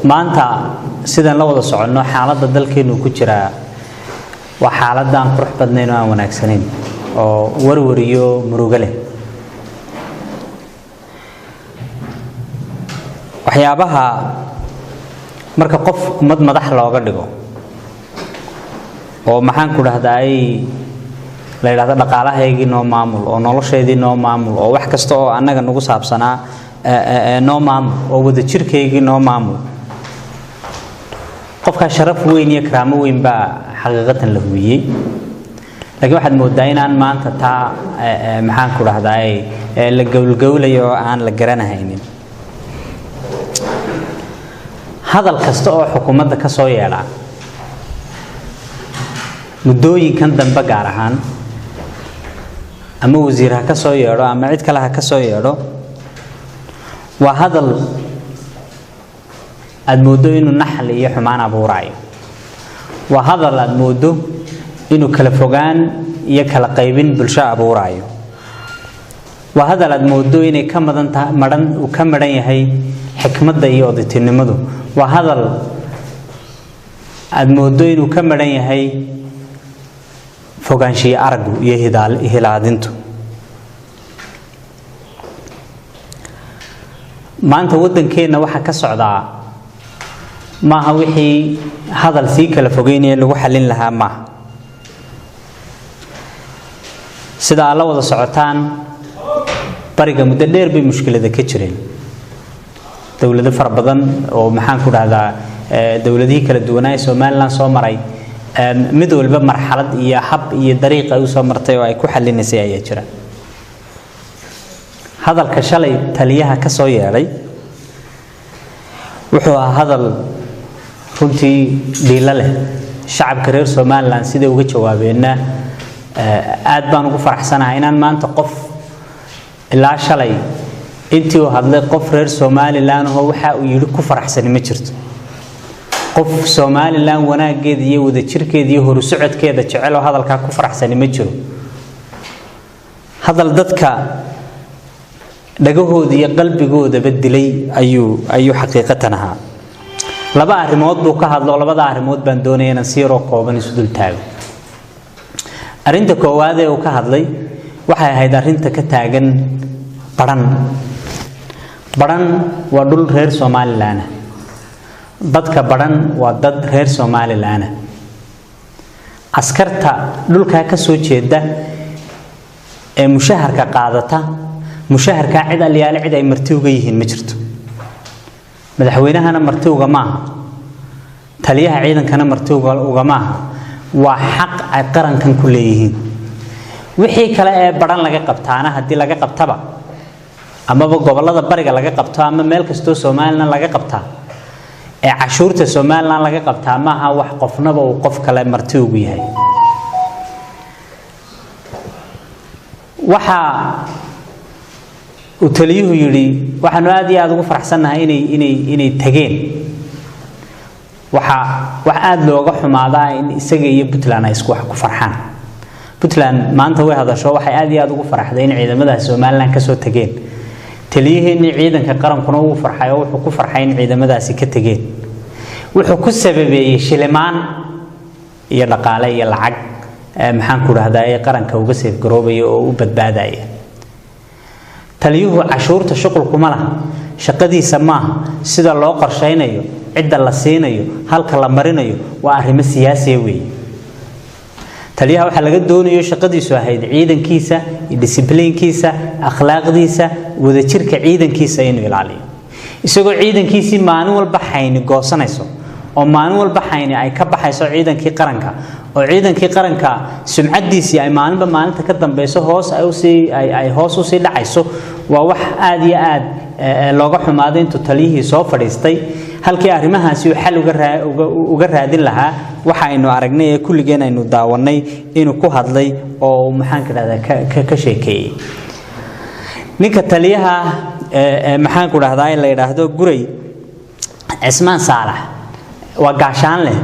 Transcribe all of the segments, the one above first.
maanta sidaan la wada soconno xaaladda dalkeenu ku jira waa xaaladdan qurux badnayn oo aan wanaagsaneyn oo warwariyo murugo leh waxyaabaha marka qof umad madax looga dhigo oo maxaan ku dhahday la yiraahdo dhaqaalahaygii noo maamul oo nolosheedii noo maamul oo wax kasta oo annaga nagu saabsanaa noo maamul oo wada jirkaygii noo maamul qofka sharaf weyn iyo karaamo weyn baa xaqiiqatan la huwiyay laakiin waxaad moodaa inaan maanta taa maxaan ku dhahday la gowlgowlayo oo aan la garanahaynin hadal kasta oo xukuumadda ka soo yeela muddooyinkan dambe gaar ahaan ama wasiir ha ka soo yeedho ama cid kale ha ka soo yeedho waa hadal aad moodo inuu naxal iyo xumaan abuurayo waa hadal aad moodo inuu kala fogaan iyo kala qaybin bulsho abuurayo waa hadal aad moodo inay ka maran yahay xikmadda iyo odatinimadu waa hadal aad moodo inuu ka maran yahay fogaanshiyo aragu iyo hilaadintu maanta waddankeena waxa ka socdaa maaha wixii hadal sii kala fogeynaya lagu xalin lahaa maaha sida aad la wada socotaan bariga muddo dheer bay mushkilada ka jireen dawlado fara badan oo maxaan ku dhahdaa dawladihii kala duwanaa ee Soomaaliland soo maray mid walba marxalad iyo hab iyo dariiq ay u soo martay oo ay ku xalinaysay ayaa jira hadalka shalay taliyaha ka soo yeeray wuxuu ahaa hadal runtii dhiila leh shacabka reer Soomaaliland sida uga jawaabeena aad baan ugu faraxsanahay inaan maanta qof ilaa shalay intii uu hadlay qof reer Soomaaliland oo waxa uu yiri ku faraxsan ma jirto qof Soomaaliland wanaageeda iyo wada jirkeeda iyo horu socodkeeda jecel oo hadalka ku faraxsan ma jiro hadal dadka dhagahooda iyo qalbigooda beddelay ayuu xaqiiqatan ahaa laba arrimood buu ka hadlo labada arrimood baan doonayaa inaan si yar oo kooban isu dul taago arinta koowaad ee uu ka hadlay waxay ahayd arinta ka taagan baran waa dhul reer Soomaaliland dadka baran waa dad reer Soomaaliland askarta dhulka ka soo jeeda ee mushaharka qaadata mushaharka cid aliyaale cid ay marti uga yihiin ma jirto madaxweynahana marti uga maaha taliyaha ciidankana marti uga maaha waa xaq ay qarankan ku leeyihiin wixii kale ee baran laga qabtaana hadii laga qabtaba ama gobolada bariga laga qabto ama meel kasto Soomaaliland laga qabtaa ee cashuurta Soomaaliland laga qabtaa maaha wax qofnaba uu qof kale marti ugu yahay waxa uu taliyuhu yiri waxaanu aad iyo aad ugu faraxsanahay inay tageen waxa aad looga xumaadaa in isaga iyo Puntland ay isku wax ku farxaan Puntland maanta way hadasho waxay aad iyo aad ugu faraxday in ciidamada Soomaaliland ka soo tageen taliyihii ciidanka qarankuna uu farxay oo wuxuu ku farxay in ciidamadaasi ka tageen wuxuu ku sababeeyay shilimaan iyo dhaqaale iyo lacag maxaan ku dhahdaa qaranka uga seef garoobayo oo u badbaadaya taliyuhu cashuurta shaqul kuma laha shaqadiisa maaha sida loo qorsheynayo cid la siinayo halka la marinayo waa arrimo siyaasi ah weey taliyaha waxa laga doonayo shaqadiisu ahayd ciidankiisa iyo discipline-kiisa akhlaaqdiisa wada jirka ciidankiisa inuu ilaaliyo isagoo ciidankiisii maalin walba hayni goosanayso oo maalin walba hayni ay ka baxayso ciidankii qaranka oo ciidankii qaranka sumcadiisii ay maalinba maalinta ka dambayso hoos ay hoos u sii dhacayso waa wax aad iyo aad looga xumaaday intuu taliyihii soo fadhiistay halkii arrimahaasi uu xal uga raadin lahaa waxa aynu aragnay ee kulligeen aynu daawanay inuu ku hadlay oo maxaan ka dhahdaa ka sheekeeyay ninka taliyaha maxaan ku dhahdaa la yiraahdo guray Cismaan Saalax waa gaashaan leh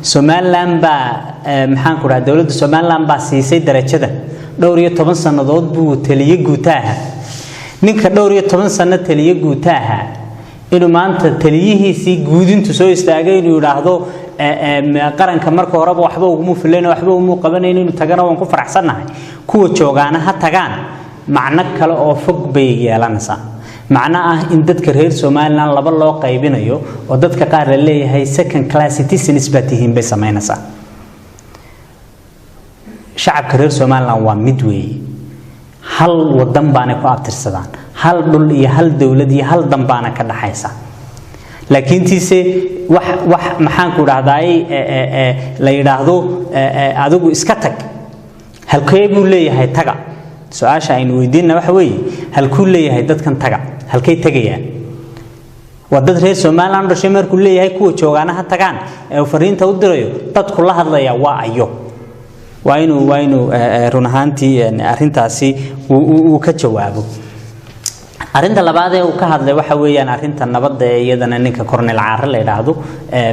Soomaaliland baa maxaan ku dhahdaa dawladda Soomaaliland baa siisay darajada dhowr iyo 10 sanadood buu taliye guutaaha ninka dhowr iyo 10 sano taliye guutaaha inuu maanta taliyihiisii guudintu soo istaagay inuu yiraahdo qaranka marka horeba waxba ugu filayna waxba ugu qabanayna inuu tagana waan ku faraxsanahay kuwa joogaana ha tagaan macna kale oo fog bay yeelanaysaa macna ah in dadka reer Soomaaliland laba loo qaybinayo oo dadka qaar la leeyahay second class citizens batihiin bay sameynaysaa shacabka reer Soomaaliland waa mid weey hal wadan baana ku abtirsadaan hal dhul iyo hal dawlad iyo hal dan baana ka dhaxaysa laakiin tiise wax maxaan ku raahday la yiraahdo adigu iska tag halkee buu leeyahay taga su'aasha aynu weydiinna waxa weey halkuu leeyahay dadkan taga halkay tagayaan wadad reer Soomaaliland dhashay markuu leeyahay kuwa joogaana ha tagaan ee fariinta u dirayo dadku la hadlaya waa ayo وينو رونهانتي أرنتاسي وكا جوابه أرنت لبعضه وكهاد له وحويان أرنت النبض يدنا إنك كورنيل عار اللي رادو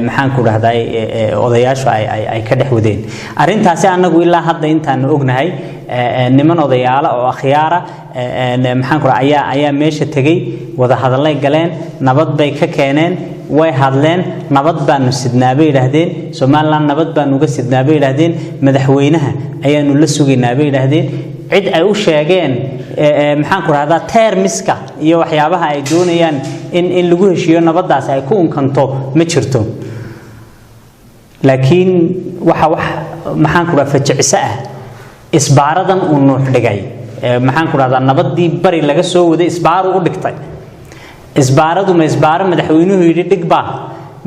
محن كله هذا أضياش أي كده ودين أرنتاسي أنا أقول الله هذا أنت أنه هاي نمن أضياله أو أخيارة محن كله أيا مش تجي وده هذا الله يقولين نبض بيك كينين way hadleen nabad baan sidnaabay ilaahdeen Soomaaliland nabad baan uga sidnaabay ilaahdeen madaxweynaha ayaanu la sugaynaa ilaahdeen cid ay u sheegeen maxaan ku raahdaa termiska iyo waxyaabaha ay doonayaan in lagu heshiyo nabadaas ay ku unkanto ma jirto laakiin waxa maxaan ku raahdaa fajicisa ah isbaaradan uu nuux dhigay maxaan ku raahdaa nabadii bari laga soo waday isbaar u dhigtay isbaaradu ma isbaaro madaxweynuhu yiri dhigba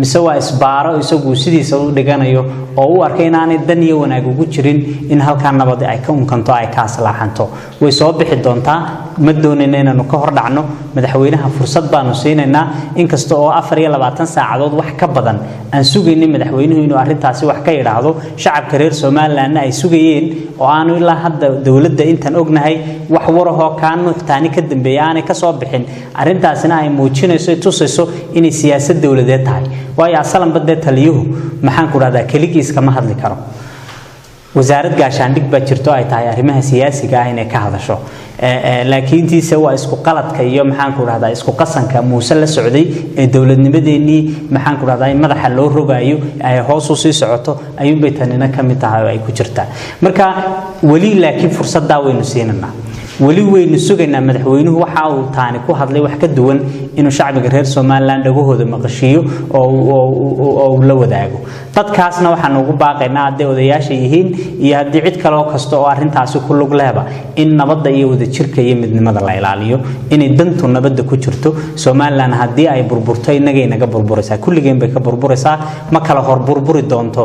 mise waa isbaaro isagu sidiisa u dhiganayo oo uu arkay inaanay dan iyo wanaag ugu jirin in halka nabad ay ka unkanto ay ka salaaxanto way soo bixi doontaa ma doonayna inaanu ka hor dhacno madaxweynaha fursad baanu siinaynaa inkasta oo 24 saacadood wax ka badan aan sugaynay madaxweynuhu inuu arintaasi wax ka yiraahdo shacabka reer Soomaaliland ay sugayeen oo aanu ilaa hadda dawladda intan ognahay wax waraho kaanu taani ka dambeeyay ka soo bixin arintaasina ay muujinayso tusayso in siyaasad dawladeed tahay waayo asalan badda taliyuhu maxaan ku raahdaa kaligiis kama hadli karo wasaaradda gaashaandhig baa jirto ay tahay arrimaha siyaasiga ah inay ka hadasho laakiin tiisa waa isku qaladka iyo maxaan ku raahdaa isku qasanka Muuse la socday ee dawladnimadeennii maxaan ku raahdaa madaxa loo rogaayo ay hoos u sii socoto ayuu bay tanina kamid tahay ay ku jirtaa marka wali laakiin fursadda waynu siinana wali waynu sugaynaa madaxweynuhu waxa uu taani ku hadlay wax ka duwan inuu shacbiga reer Soomaaliland dhagahooda maqashiyo oo la wadaago dadkaasna waxaan ugu baaqaynaa haddii odayaasha yihiin iyo haddii cid kale oo kasta oo arintaasi ku lug lehba in nabadda iyo wadajirka iyo midnimada la ilaaliyo inay dantu nabadda ku jirto Soomaaliland haddii ay burburto inaga inaga burburaysaa kulligeen bay ka burburaysaa ma kala hor burburi doonto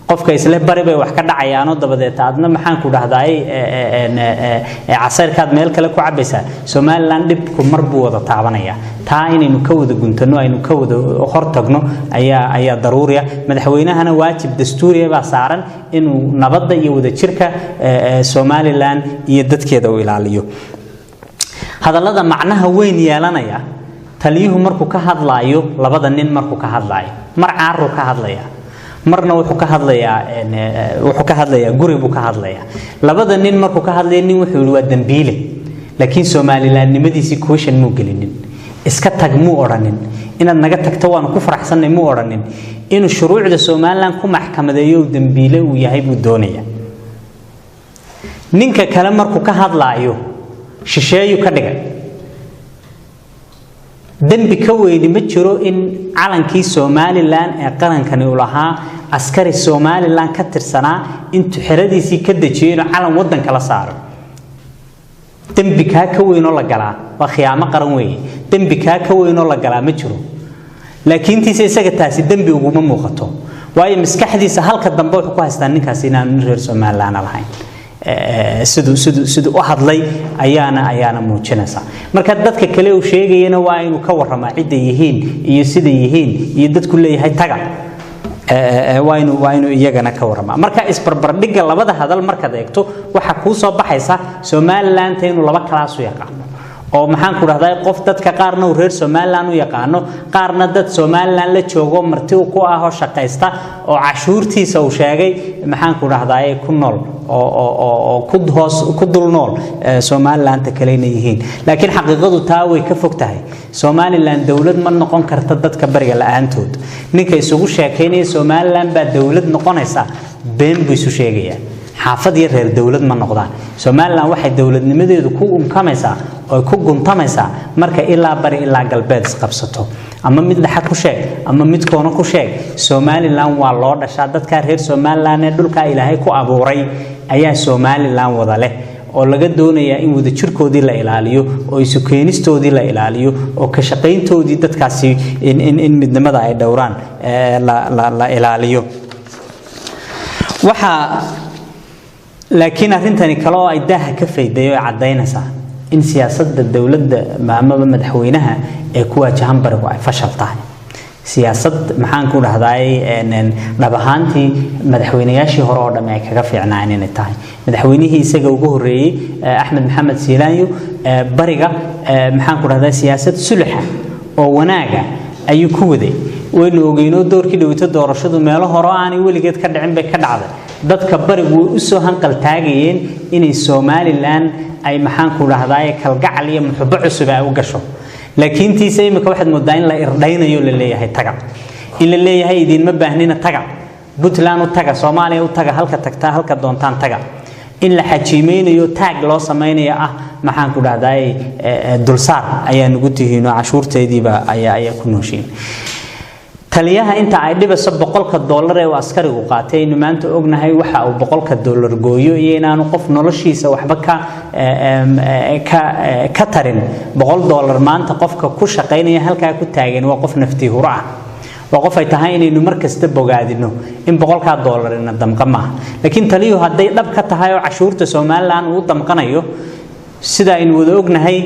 qofka isla bari bay wax ka dhacayaan oo dabadeed aadna maxaan ku dhahday casarkaad meel kale ku cabaysaa Soomaaliland dibku marbu wada taabanaya taa inaynu ka wada guntano aynu ka wada hortagno ayaa daruuri ah madaxweynahana waajib dastuuri ah saaran inuu nabadda iyo wada jirka Soomaaliland iyo dadkeeda u ilaaliyo hadallada macnaha weyn yeelanaya taliyuhu markuu ka hadlaayo labada nin markuu ka hadlaayo mar caaro ka hadlaya marna wuxuu ka hadlayaa guri buu ka hadlayaa labada nin markuu ka hadlay nin wuxuu waa dambiile laakiin Soomaaliland nimadiisi question muu gelinin iska tag muu oranin inaad naga tagto waan ku faraxsanay muu oranin inuu shuruucda Soomaaliland ku maxkamadeeyo dambiile uu yahay buu doonaya ninka kale markuu ka hadlaayo shisheeyo ka dhigay dambi ka weyn ma jiro in calankii Soomaaliland ee qarankani uu lahaa askari Soomaaliland ka tirsanaa intuu xiradiisii ka dajiyay calan wadan kala saaro dambi ka weyn oo la galaa waa khiyaamo qaran weey dambi ka weyn oo la galaa ma jiro laakiin tiisa isaga taasi dambi ugu ma muuqato waayo maskaxdiisa halka dambe wuxuu ku haystaa ninkaas inaan reer Soomaaliland lahayn sidoo u hadlay ayaana muujinaysa marka dadka kale uu sheegayna waa inuu ka warrama cid yihiin iyo sida yihiin iyo dadku leeyahay taga waa inuu iyagana ka warrama marka isbarbardhiga labada hadal marka eegto waxa ku soo baxaysa Soomaaliland inuu laba kalaas u yaqaan oo maxaan ku dhahdaa qof dadka qaarna reer Soomaaliland u yaqaano qaarna dad Soomaaliland la joogo marti ku ah oo shaqaysta oo cashuurtiisa uu sheegay maxaan ku dhahdaa ku nool oo ku dul nool Soomaaliland kale yihiin laakiin xaqiiqadu taa way ka fog tahay Soomaaliland dawlad ma noqon karta dadka bariga la'aantood ninka isugu sheekeynaya Soomaaliland baa dawlad noqonaysa been buu isu sheegaya xaafad iyo reer dawlad ma noqdaan Soomaaliland waxay dawladnimadeedu ku unkamaysaa oo ku guntamaysaa marka ilaa bari ilaa galbeed qabsato ama mid dhaxa ku sheeg ama mid koona ku sheeg Soomaaliland waa loo dhashaa dadka reer Soomaaliland ee dhulka Ilaahay ku abuuray ayaa Soomaaliland wada leh oo laga doonayaa in wada jirkoodii la ilaaliyo oo isu keenistoodii la ilaaliyo oo ka shaqayntoodii dadkaasi in midnimada ay dhowraan la ilaaliyo waxa laakiin arintani kale oo ay daaha ka fayday oo cadeynaysa in siyaasadda dawladda maamulka madaxweynaha ee ku wajahan barigu ay fashil tahay siyaasad maxaan ku dhahday dhab ahaantii madaxweynayaashii hore oo dhan ay kaga fiicnaan inay tahay madaxweynihii isaga ugu horeeyay Axmed Maxamed Siilaanyo bariga maxaan ku dhahday siyaasad sulxa oo wanaaga ayuu ku waday waynu ogeeyno doorkii dhawita doorashadu meelo hore aan weligeed ka dhicin bay ka dhacday dadka barigu u soo hanqal taagayeen inay Soomaaliland ay maxaan ku dhahday kalgacal iyo muxubbo cusub ay u gasho laakiin tiisa imika waxaad moodaa in la irdhaynayo la leeyahay taga in la leeyahay idin ma baahnina taga Puntland u taga Soomaaliya u taga halka tagta halka doontaan taga in la xajiimeynayo taag loo sameeynayo ah maxaan ku dhahday dulsaar ayaa nagu tihiino cashuurteediiba ayaa ku nooshiin taliyaha inta ay dhibaso $100 ee askarigu qaatay inuu maanta ognahay waxa uu $100 gooyo iyo inaanu qof noloshiisa waxba ka tarin $100 maanta qofka ku shaqeynaya halka ku taagan waa qof naftii hura ah waa qof ay tahay inaynu markasta bogaadino in $100 ina damqama laakiin taliyuhu haday dhab ka tahay oo cashuurta Soomaaliland uu damqanayo sida aynu wada ognahay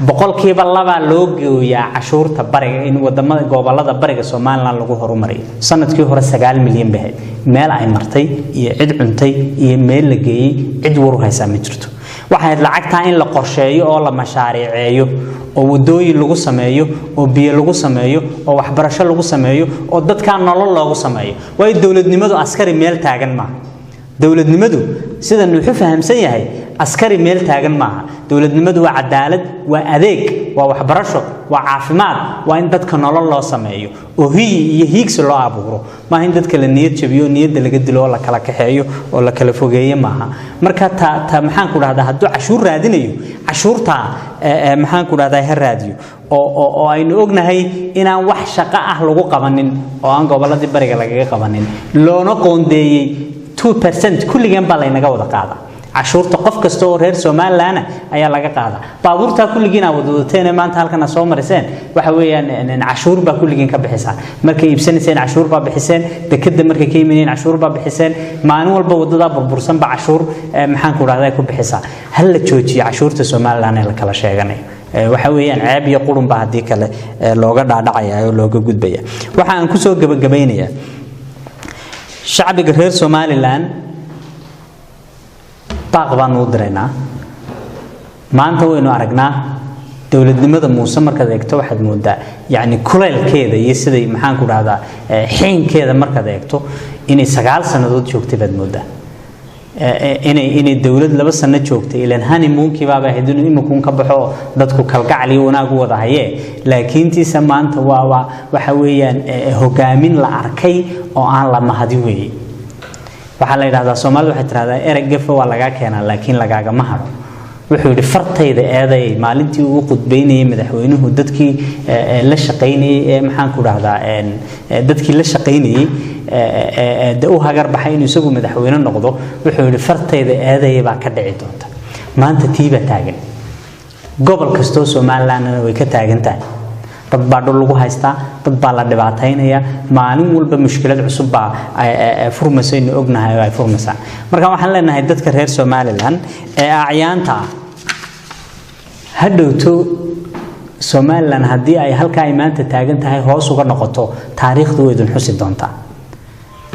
boqolkiiba laba loo gooyaa cashuurta bariga in wadamada gobolada bariga Soomaaliland lagu horumariyo sanadkii hore 9 milyan baa meel ay martay iyo cid cuntay iyo meel la geeyay cid waru haysa ma jirto waxay lacagta in la qorsheeyo oo la mashaariiceeyo oo wadooyin lagu sameeyo oo biyo lagu sameeyo oo waxbarasho lagu sameeyo oo dadka nolol loogu sameeyo way dawladnimadu askari meel taagan ma dawladnimadu sida uu fahamsan yahay askari meel taagan maaha dawladnimadu waa cadaalad waa adeeg waa waxbarasho waa caafimaad waa in dadka nolol loo sameeyo oo hiigsi loo abuuro ma in dadka la niyad jabiyo niyada laga dilo oo la kala kaxeeyo oo la kala fogeeyo maaha marka ta maxaan ku dhahdaa haduu cashuur raadinayo cashuurta maxaan ku dhahdaa ha raadiyo oo aynu ognahay inaan wax shaqo ah lagu qabanin oo aan goboladii bariga laga qabanin loona qoondeeyay 2% kulligan baa la inaga wada qaadaa cashuurta qof kasta oo reer Soomaaliland ayaa laga qaadaa baabuurta kulligiina wadateen maanta halkan soo mariseen waxa weeyaan cashuur baa kulligiin ka bixisaan markay iibsanayseen cashuur baa bixiseen dekada markay ka yimaadeen cashuur baa bixiseen maalin walba wadada burbursan baa cashuur maxaan ku raadayay ku bixisaa hal la joojiyo cashuurta Soomaaliland ee la kala sheeganay waxa weeyaan ceeb iyo qurun baa hadii kale looga dhaadhacaya oo looga gudbaya waxa aan ku soo gabagabaynayaa shacbiga reer Soomaaliland baan u direynaa maanta waynu aragnaa dawladnimada Muuse marka eegto waxaad moodaa yaani kuleelkeeda iyo sida maxaan ku dhahdaa xiinkeeda marka eegto inay 9 sanadood joogtay baad moodaa inay dawlad 2 sano joogtay ilaan honeymoon-kii baa ahayd inuu imikuun ka baxo dadku kalgacal iyo wanaag u wada hayee laakiin tiisa maanta waxa weeyaan hogaamin la arkay oo aan la mahadi weeyay waxa la yiraahdaa Soomaalidu waxay tiraahdaa erayga waa laga keenaa laakiin lagaaga ma haro wuxuu yiri fartayda eeday maalintii uu qudbeynayay madaxweynuhu dadkii la shaqeynayay maxaan ku dhahdaa dadkii la shaqeynayay u hagar baxay inuu isagu madaxweyne noqdo wuxuu yiri fartayda eeday baa ka dhici doonta maanta tiiba taagan gobol kasto Soomaaliland way ka taagan tahay dad baa dhul lagu haystaa dad baa la dhibaataynaya maalin walba mushkilad cusub baa furmasayna ognahay ay furmasaa marka waxaan leenahay dadka reer Soomaaliland ee acyaanta hadhowto Soomaaliland hadii ay halka ay maanta taagan tahay hoos uga noqoto taariikhdu way idin xusi doontaa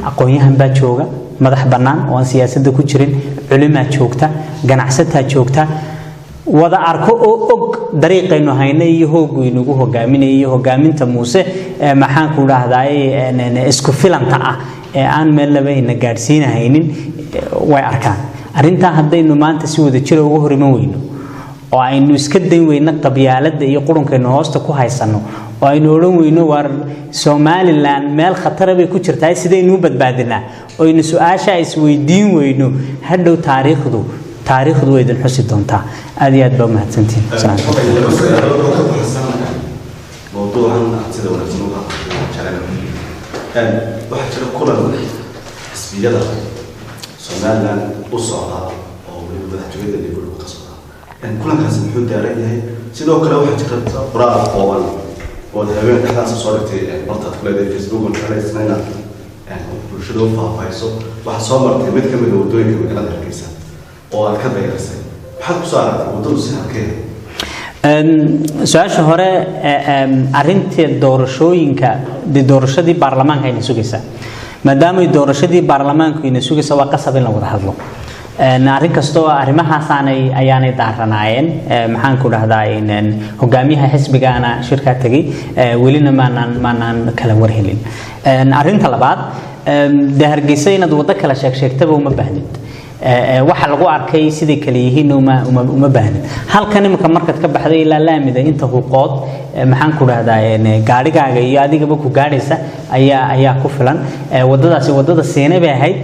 aqoonyahan baa jooga madax banaan oo siyaasadda ku jirin culimaa joogta ganacsataa joogta wada arko oo og dariiqaynu haynay iyo hoogaynu ugu hogaaminay iyo hogaaminta Muuse maxaan ku raahday isku filanta ah ee aan meel labayna gaarsiinaynin way arkaan arinta haddaynu maanta si wada jir ugu horiman weyno oo aynu iska dayn weyna qabyaaladda iyo qurunkeena hoosta ku haysano oo aynu oran weyno war Somaliland meel khatar ah bay ku jirtaa sidaynu badbaadinaa oo aynu su'aasha is weydiin weyno hadhow taariikhdu way idin xusi doontaa aad iyo aad baa mahadsantiin موضوعاً أعتقد أن نسموها شرعاً. واحد شرع كل حسبية ده سمعنا أسرة أو بدها تجد اللي يقولوا قصة. يعني كل الناس محدود دارين هي سيدو كلا واحد شرع قراءة قوان وتابعين أحداث صورتي مرتبط كل ده فيسبوك وكذا سنين يعني برشلو فايسو واحد صور تبيت كمل ودوي كمل هذا الكيسة وكذا يرسل. حد صار ودول سنة كده. سؤال هره أرنتي دورشوينكا دي دورشدي برلمان كاين سوغيسا مادام دورشدي برلمان كاين سوغيسا وقصبين لو هادلو نارين كستو arrimaha saanay ayaanay daaranaayeen maxaan ku dhahdaa in hogaamiyaha xisbiga ana shirka tagay welina maanan kala warhelin arinta labaad de Hargeysa inaad wada kala sheegtaba uma baahnid waxa lagu arkay sidii kale yihiin uma baahnid halkan imka markad ka baxday ilaa laamida inta huquuqod maxaan ku dhahdaa gaarigaaga iyo adigaba ku gaaraysa ayaa ku filan wadadaasi wadada Seenay bay ahayd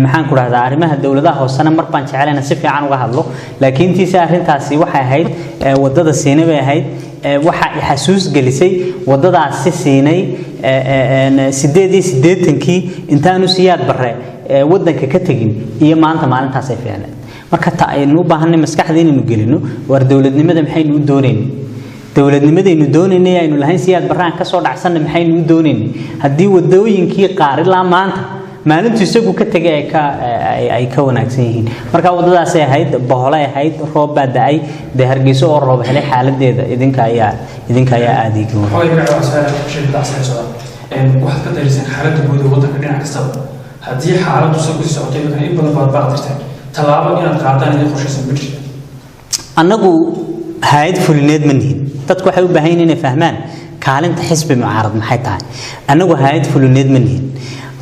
maxaan ku dhahdaa arrimaha dawladaha hoosana mar baan jecelahay si fiican uga hadlo laakiin tiisa arintaasi waxay ahayd wadada Seenay bay ahayd waxa xasuus gelisay wadadaasi Seenay 88kii intaanu siyaad barre wadanka ka tagin iyo maanta maalintaas ay fiicnaan marka aynu u baahanay maskaxdeena inuu gelino war dawladnimada maxaynu u doonaynaa dawladnimadaynu doonaynaa aynu lahayn siyaad barraan ka soo dhacsan maxaynu u doonaynaa hadii wadooyinkii qaar ilaa maanta maalintii isagu ka tagay ay ka wanaagsan yihiin marka wadadaas ay ahayd boholay ahayd roob baa da'ay de Hargeysa oo roob helay xaaladeeda idinka ayaa aadiga waxaad ka dayriseen xaaladda guud ee waddanka dhinac kastaba haddii xaaladdu soo ku socotay marka in badan baad baaqtirteen talaabo inaad qaadaan idin qorshaysan ma jirto annagu hay'ad fulineed ma nihin dadku waxay u baahan yihiin inay fahmaan kaalinta xisbi mucaarad maxay tahay annagu hay'ad fulineed ma nihin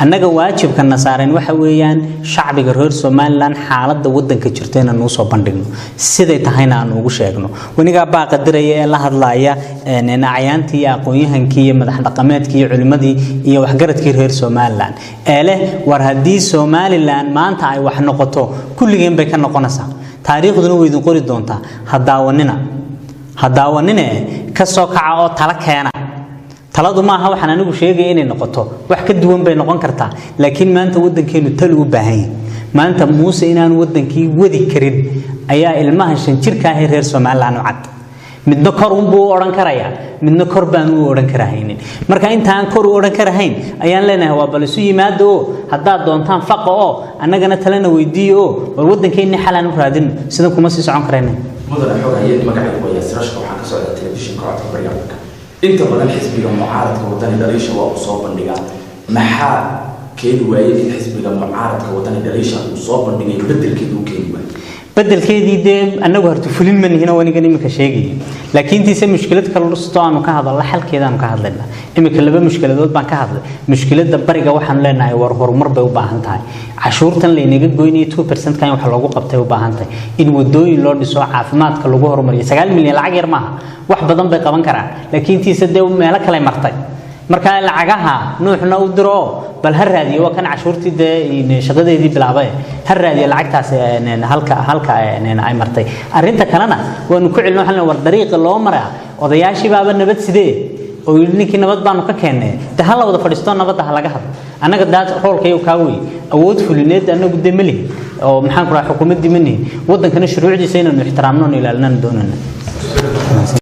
annaga waajibkana saaran waxa weeyaan shacbiga reer Somaliland xaaladda wadanka jirta inaan u soo bandhigno siday tahayna aan ugu sheegno waniga baa qadaraya ee la hadlaaya nacyaantii aqoonyahankii iyo madax dhaqameedkii iyo culimadii iyo waxgaradkii reer Somaliland leh war hadii Somaliland maanta ay wax noqoto kulligeen bay ka noqonaysaa taariikhduna way idin qori doontaa hadaawanina ka soo kaca oo tala keena taladu ma aha waxaan anigu sheegay inay noqoto wax ka duwan bay noqon kartaa laakiin maanta wadankeenu tal u baahan maanta Muuse inaan wadankii wadi karin ayaa ilmaha shan jirka ah reer Somaliland u cad midna kor u buu oran karaya midna kor baan u oran karahaynin marka intaan kor u oran karahayn ayaan leenahay waa bal isu yimaado hadaa doontaan faqo oo annagana talana weydiiyo war wadankeena xalaan u raadin sida kuma sii socon karayna mudane xogaayay magacaygu waa Yaasirashka waxaan ka socdaa telefishinka codka barnaamijka inta badan xisbiga mucaaradka wadani dhaliisha waa soo bandhigaa maxaa keen waayay in xisbiga mucaaradka wadani dhaliisha uu soo bandhigay bedelkeedu keen waayay bedelkeedii de anagu hortu fulin ma nihina waniga imika sheegay laakiin tiisa mushkilad kale rusto aanu ka hadalna xalkeedaan ka hadlayna imika laba mushkiladood baan ka hadlay mushkilada bariga waxaan leenahay war horumar bay u baahan tahay cashuurtan la inaga goynay 2% kan wax loogu qabtay u baahan tahay in wadooyin loo dhiso caafimaadka lagu horumariyo 9 milyan lacag yar maaha wax badan bay qaban karaan laakiin tiisa de meel kale martay marka lacagaha nuuxna u diro bal har raadiyo waa kan cashuurtii de shaqadeedii bilaabay har raadiyo lacagtaas halka ay martay arinta kalena waanu ku cilno xalna war dariiq loo maraa odayaashii baaba nabad sidee oo ninkii nabad baanu ka keenay de hal wada fadhiisto nabad ah laga hadlo anaga daad roolkay ka weey awood fulineed anagu de mali oo maxaan ku raxay xukuumadii mani wadankana shuruucdiisa inaan ixtiraamno ilaalinaan doonana